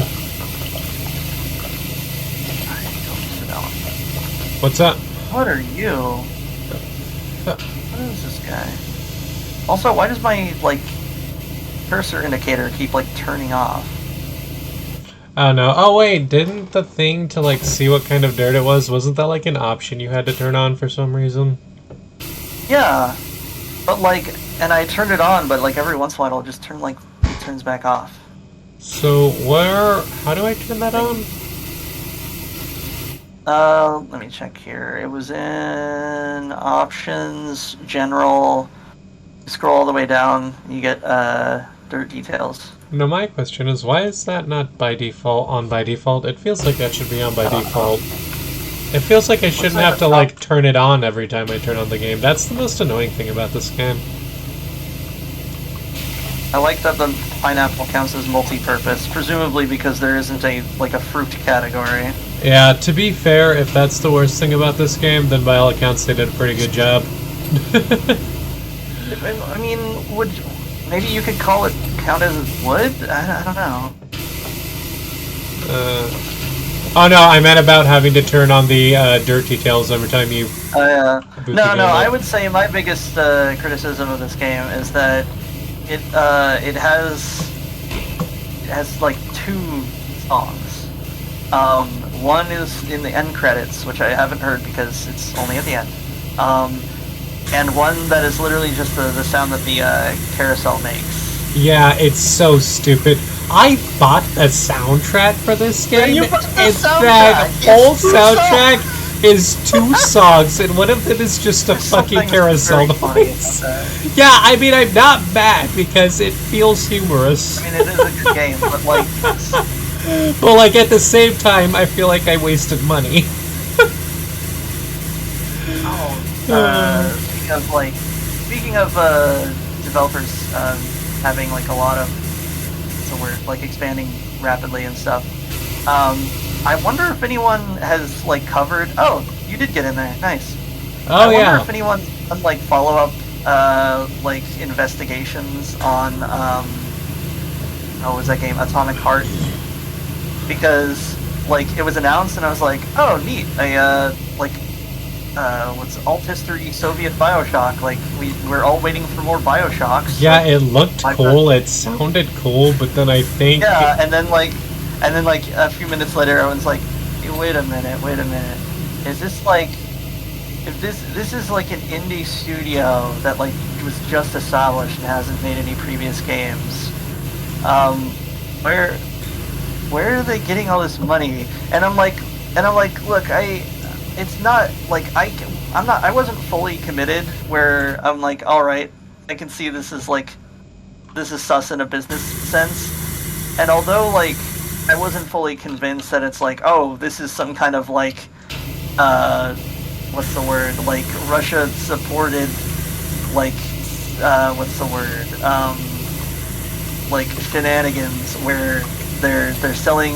What's up? What are you? What is this guy? Also, why does my cursor indicator keep turning off? I don't know. Oh wait, didn't the thing to see what kind of dirt it was, wasn't that an option you had to turn on for some reason? Yeah, but and I turned it on, but every once in a while it'll just turn it turns back off. So how do I turn that on? Let me check here. It was in options, general. Scroll all the way down, you get dirt details. No, my question is, why is that not by default by default? It feels like that should be on by default. It feels like I shouldn't have to turn it on every time I turn on the game. That's the most annoying thing about this game. I like that the pineapple counts as multi-purpose, presumably because there isn't a fruit category. Yeah, to be fair, if that's the worst thing about this game, then by all accounts they did a pretty good job. I mean, maybe you could call it count as wood? I don't know. Oh no, I meant about having to turn on the dirt details every time you. Oh yeah. No, I would say my biggest criticism of this game is that it has 2 songs. One is in the end credits, which I haven't heard because it's only at the end. And one that is literally just the sound that the carousel makes. Yeah, it's so stupid. I bought the soundtrack for this game, you bought the and soundtrack. that It's whole 2 soundtrack is 2 songs, and one of them is just a There's fucking something carousel very funny noise. about that. Yeah, I mean, I'm not mad because it feels humorous. I mean, it is a good game, but like, But, like, at the same time, I feel like I wasted money. speaking of developers having like a lot of, so we're like expanding rapidly and stuff. I wonder if anyone has like covered. Oh, you did get in there. Nice. I wonder if anyone's done like follow-up like investigations on what was that game? Atomic Heart. Because like it was announced and I was like, oh neat. What's alt history Soviet Bioshock? Like we're all waiting for more Bioshocks. Yeah, like, it looked cool. It sounded cool, but then I think and then like a few minutes later, everyone's like, hey, wait a minute. Is this like if this is like an indie studio that like was just established and hasn't made any previous games? Where are they getting all this money? And I'm like, look, it's not like I wasn't fully committed where I'm like, all right, I can see this is sus in a business sense. And although like I wasn't fully convinced that it's like, oh, this is some kind of like what's the word, like Russia supported like what's the word, like shenanigans where they're selling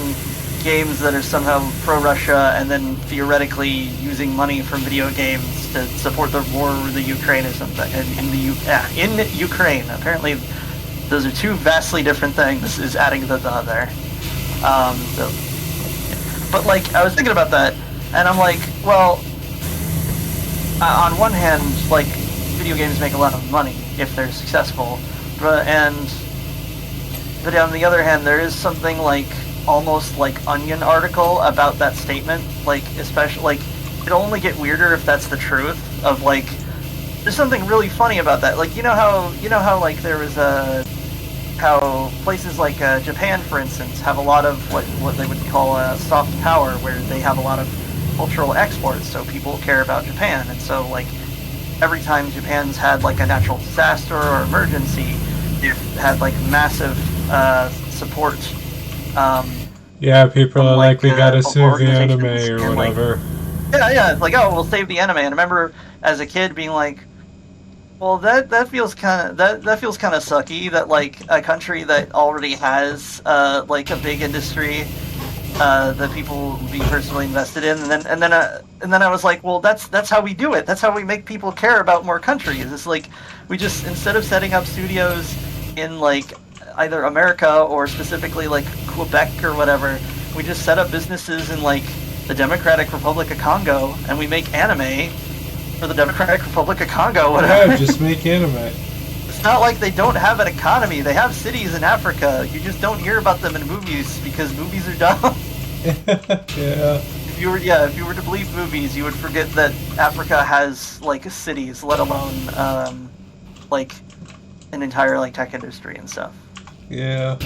games that are somehow pro-Russia and then theoretically using money from video games to support the war with the Ukraine or something in Ukraine. Apparently those are 2 vastly different things. This is adding the there. But like I was thinking about that and I'm like, well, on one hand, like video games make a lot of money if they're successful, but on the other hand, there is something like almost like Onion article about that statement, like especially like it'll only get weirder if that's the truth of like there's something really funny about that. Like you know how like there was how places like Japan, for instance, have a lot of what they would call soft power, where they have a lot of cultural exports, so people care about Japan, and so like every time Japan's had like a natural disaster or emergency, they've had like massive support. Yeah, people are like, we gotta save the anime organizations or and, like, whatever. Yeah, it's like, oh, we'll save the anime. And I remember as a kid being like, well, that feels kind of sucky that like a country that already has like a big industry that people will be personally invested in, and then I was like, well, that's how we do it. That's how we make people care about more countries. It's like we just, instead of setting up studios in like either America or specifically like Quebec or whatever, we just set up businesses in like the Democratic Republic of Congo and we make anime for the Democratic Republic of Congo, whatever. Yeah, just make anime. It's not like they don't have an economy. They have cities in Africa. You just don't hear about them in movies because movies are dumb. Yeah. If you were to believe movies, you would forget that Africa has like cities, let alone like an entire like tech industry and stuff. Yeah.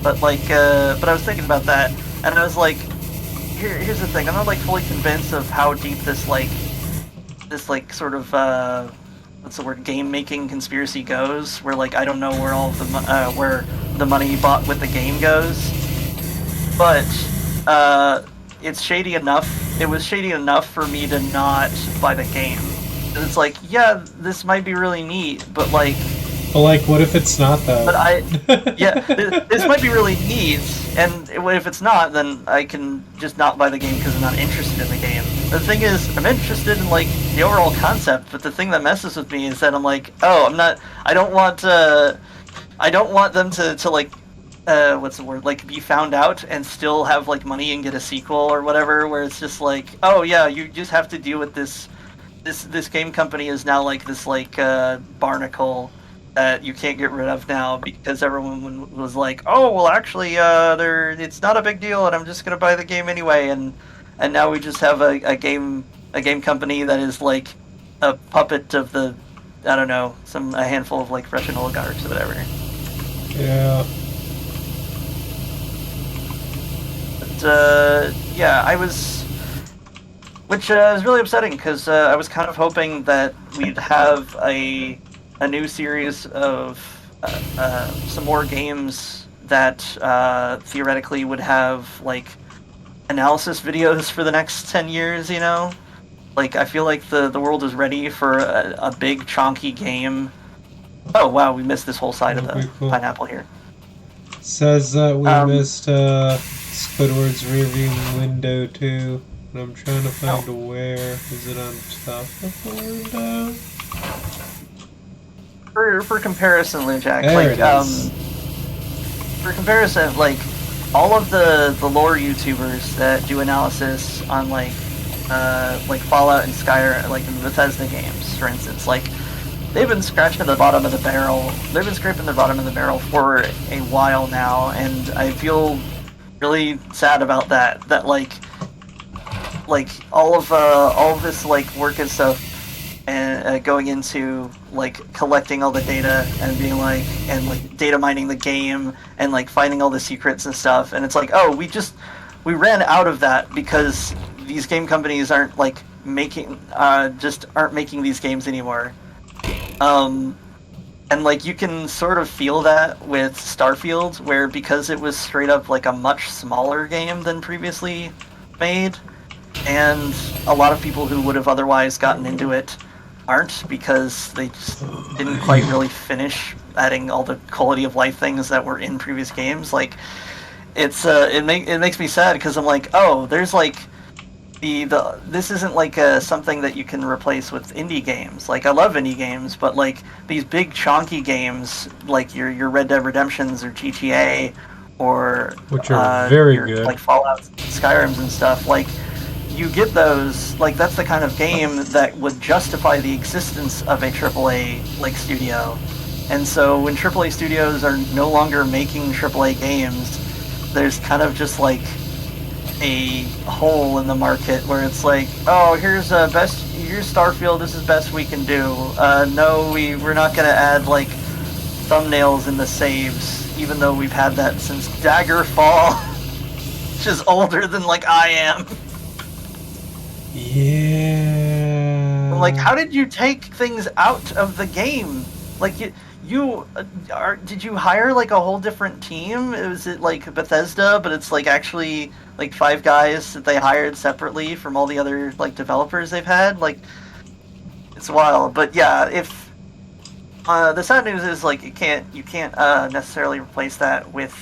But like, but I was thinking about that, and I was like, here's the thing. I'm not like fully convinced of how deep this like sort of what's the word, game making conspiracy goes. Where like I don't know where all of the where the money bought with the game goes, but it's shady enough. It was shady enough for me to not buy the game. And it's like, yeah, this might be really neat, but like. But like, what if it's not though? But this might be really neat, and if it's not, then I can just not buy the game because I'm not interested in the game. The thing is, I'm interested in like the overall concept, but the thing that messes with me is that I'm like, oh, I don't want them to like, what's the word, like be found out and still have like money and get a sequel or whatever, where it's just like, oh yeah, you just have to deal with this game company is now like this like barnacle that you can't get rid of now because everyone was like, oh, well, actually, it's not a big deal, and I'm just gonna buy the game anyway, and now we just have a game company that is like a puppet of the, I don't know, a handful of like Russian oligarchs or whatever. Yeah. But, yeah, I was... Which is really upsetting, because I was kind of hoping that we'd have a new series of some more games that theoretically would have, like, analysis videos for the next 10 years, you know? Like, I feel like the world is ready for a big, chonky game. Oh, wow, we missed this whole side of That'd the be cool. pineapple here. Says that we Um, missed Squidward's rearview window too. And I'm trying to find where. Is it on top of the window? For comparison, Lujack, There like, it is. for comparison, like, all of the lore YouTubers that do analysis on, like Fallout and Skyrim, like the Bethesda games, for instance, like, they've been scratching the bottom of the barrel. They've been scraping the bottom of the barrel for a while now, and I feel really sad about that. That like all of this like work and stuff, and going into like collecting all the data and being like data mining the game and like finding all the secrets and stuff, and it's like, oh, we ran out of that because these game companies aren't like making aren't making these games anymore. And like you can sort of feel that with Starfield, where because it was straight up like a much smaller game than previously made, and a lot of people who would have otherwise gotten into it aren't, because they just didn't quite really finish adding all the quality of life things that were in previous games. Like, it's it makes me sad, because I'm like, oh, there's like this isn't like something that you can replace with indie games. Like, I love indie games, but like these big chunky games, like your Red Dead Redemptions or GTA, or Which are very your, good. like Fallout, Skyrims and stuff. Like, you get those, like, that's the kind of game that would justify the existence of a AAA like studio. And so when AAA studios are no longer making AAA games, there's kind of just like a hole in the market where it's like, oh, here's Starfield, this is best we can do. No, we're not gonna add like thumbnails in the saves, even though we've had that since Daggerfall, which is older than like I am. Yeah. I'm like, how did you take things out of the game? Like, did you hire like a whole different team? Was it like Bethesda, but it's like actually like 5 guys that they hired separately from all the other like developers they've had? Like, it's wild. But yeah, if the sad news is like you can't necessarily replace that with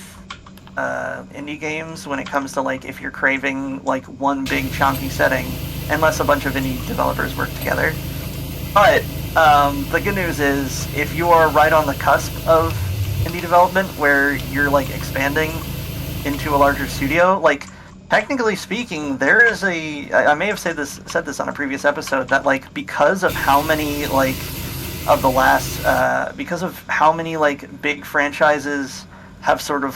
indie games when it comes to like if you're craving like one big chunky setting, unless a bunch of indie developers work together. But the good news is, if you are right on the cusp of indie development where you're like expanding into a larger studio, like, technically speaking, there is I may have said this on a previous episode, that like because of how many like of the last because of how many like big franchises have sort of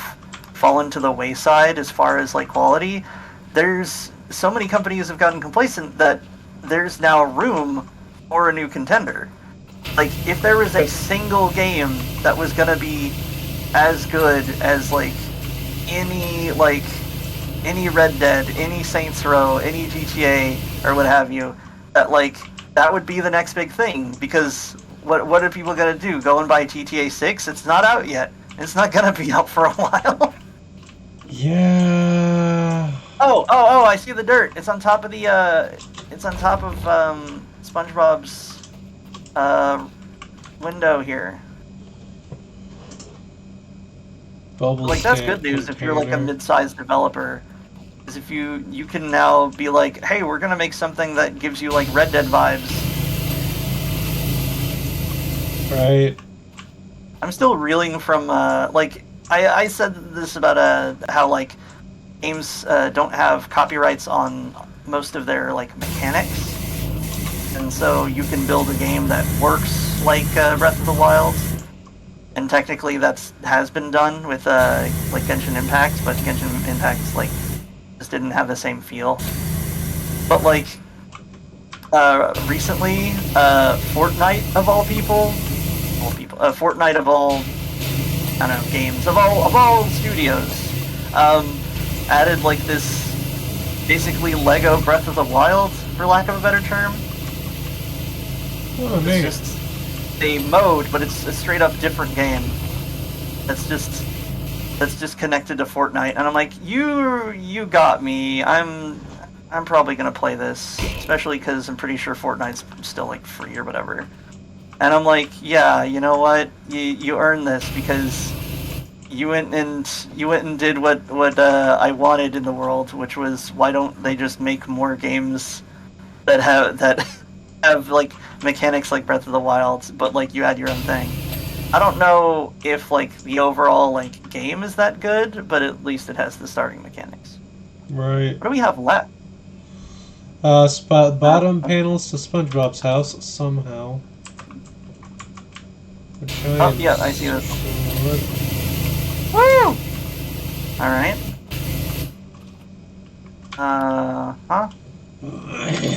fallen to the wayside as far as like quality, there's so many companies have gotten complacent that there's now room for a new contender. Like, if there was a single game that was gonna be as good as like any Red Dead, any Saints Row, any GTA, or what have you, that would be the next big thing. Because what are people gonna do? Go and buy GTA 6? It's not out yet. It's not gonna be out for a while. Yeah. Oh! I see the dirt. It's on top of the. It's on top of SpongeBob's window here. Bubble Like, that's stamp good news if you're like a container. mid-sized developer. Is if you can now be like, hey, we're gonna make something that gives you like Red Dead vibes. Right. I'm still reeling from like I said this about how like games don't have copyrights on most of their like mechanics, and so you can build a game that works like Breath of the Wild, and technically has been done with like Genshin Impact, but Genshin Impact like just didn't have the same feel. But like recently, Fortnite of all people, Fortnite of all I don't know, games of all studios, added like this basically Lego Breath of the Wild, for lack of a better term. Oh, It's neat. just a mode, but it's a straight up different game. That's just connected to Fortnite, and I'm like, you got me. I'm probably gonna play this, especially because I'm pretty sure Fortnite's still like free or whatever. And I'm like, yeah, you know what? You earned this because you went and did what I wanted in the world, which was, why don't they just make more games that have like mechanics like Breath of the Wild, but like you add your own thing. I don't know if like the overall like game is that good, but at least it has the starting mechanics. Right. What do we have left? Bottom panels to SpongeBob's house somehow. Oh yeah, I see this. Woo! All right. Huh?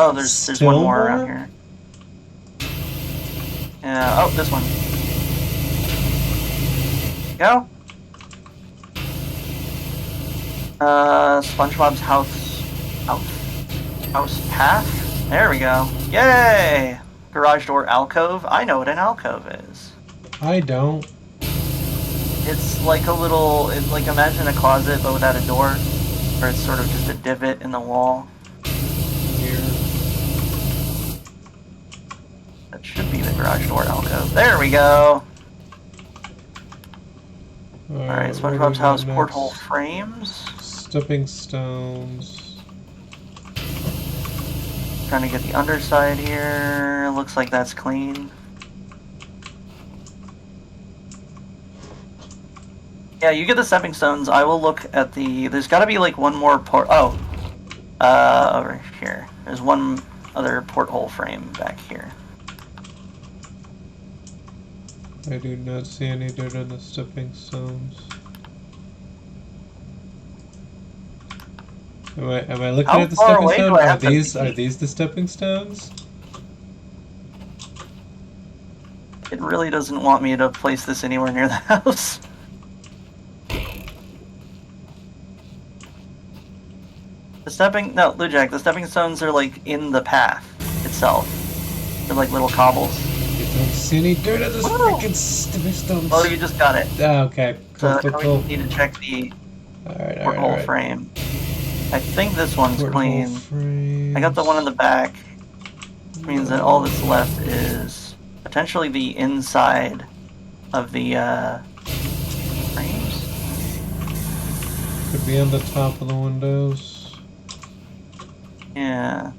Oh, there's Still one more around here. Yeah. Oh, this one. Go. SpongeBob's house path. There we go. Yay! Garage door alcove. I know what an alcove is. I don't. It's like a little, like imagine a closet but without a door, or it's sort of just a divot in the wall. Here. That should be the garage door alcove. There we go. Alright, SpongeBob's house porthole frames. Stepping stones. Trying to get the underside here. Looks like that's clean. Yeah, you get the stepping stones. I will look at the... There's got to be like one more over here. There's one other porthole frame back here. I do not see any dirt on the stepping stones. Am I looking How at the far stepping away do stones? I have to Are be? these the stepping stones? It really doesn't want me to place this anywhere near the house. No, Lujack, the stepping stones are like in the path itself. They're like little cobbles. I don't see any dirt on the freaking stepping stones. Oh, you just got it. Oh, okay. Cool, So cool. we need to check the Alright, porthole alright. frame. I think this one's Porthole clean. frames. I got the one in the back, which means that all that's left is potentially the inside of the frames. Could be on the top of the windows. Yeah.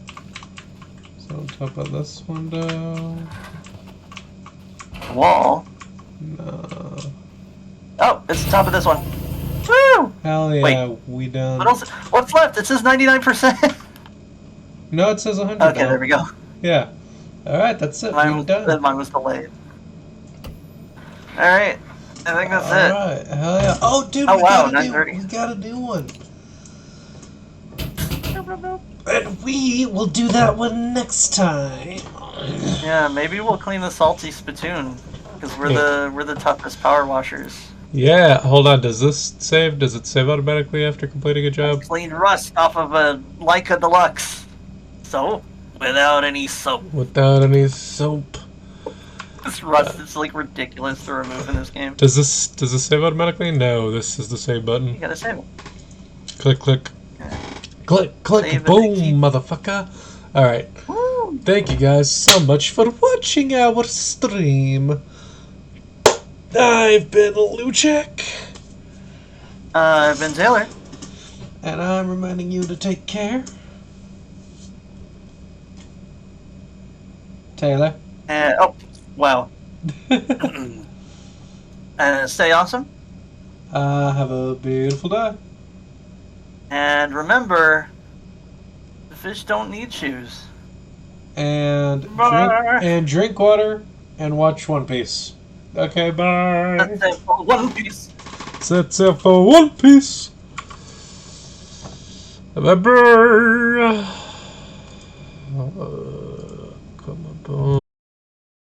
So on top of this window. The wall. No. Oh, it's the top of this one. Woo! Hell yeah, Wait. we done. What else? What's left? It says 99%. No, it says 100. Okay, now. there we go. Yeah. Alright, that's it. Mine We're was, done. mine was delayed. Alright, I think that's it. Alright, hell yeah. Oh, dude, Oh, we wow, gotta 9:30. we gotta do one. And we will do that one next time. Yeah, maybe we'll clean the salty spittoon because we're the toughest power washers. Yeah, hold on. Does this save? Does it save automatically after completing a job? Clean rust off of a Leica Deluxe. So, without any soap. Without any soap. This rust is like ridiculous to remove in this game. Does this save automatically? No, this is the save You button. gotta save it. Click, click. Click, click, Save and boom, keep. motherfucker. Alright. Woo! Thank you guys so much for watching our stream. I've been Luchek. I've been Taylor. And I'm reminding you to take care. Taylor. And, oh, wow. Stay awesome. Have a beautiful day. And remember, the fish don't need shoes. And Bye. drink water and watch One Piece. Okay, bye. That's it for One Piece. That's it for One Piece. Bye bye.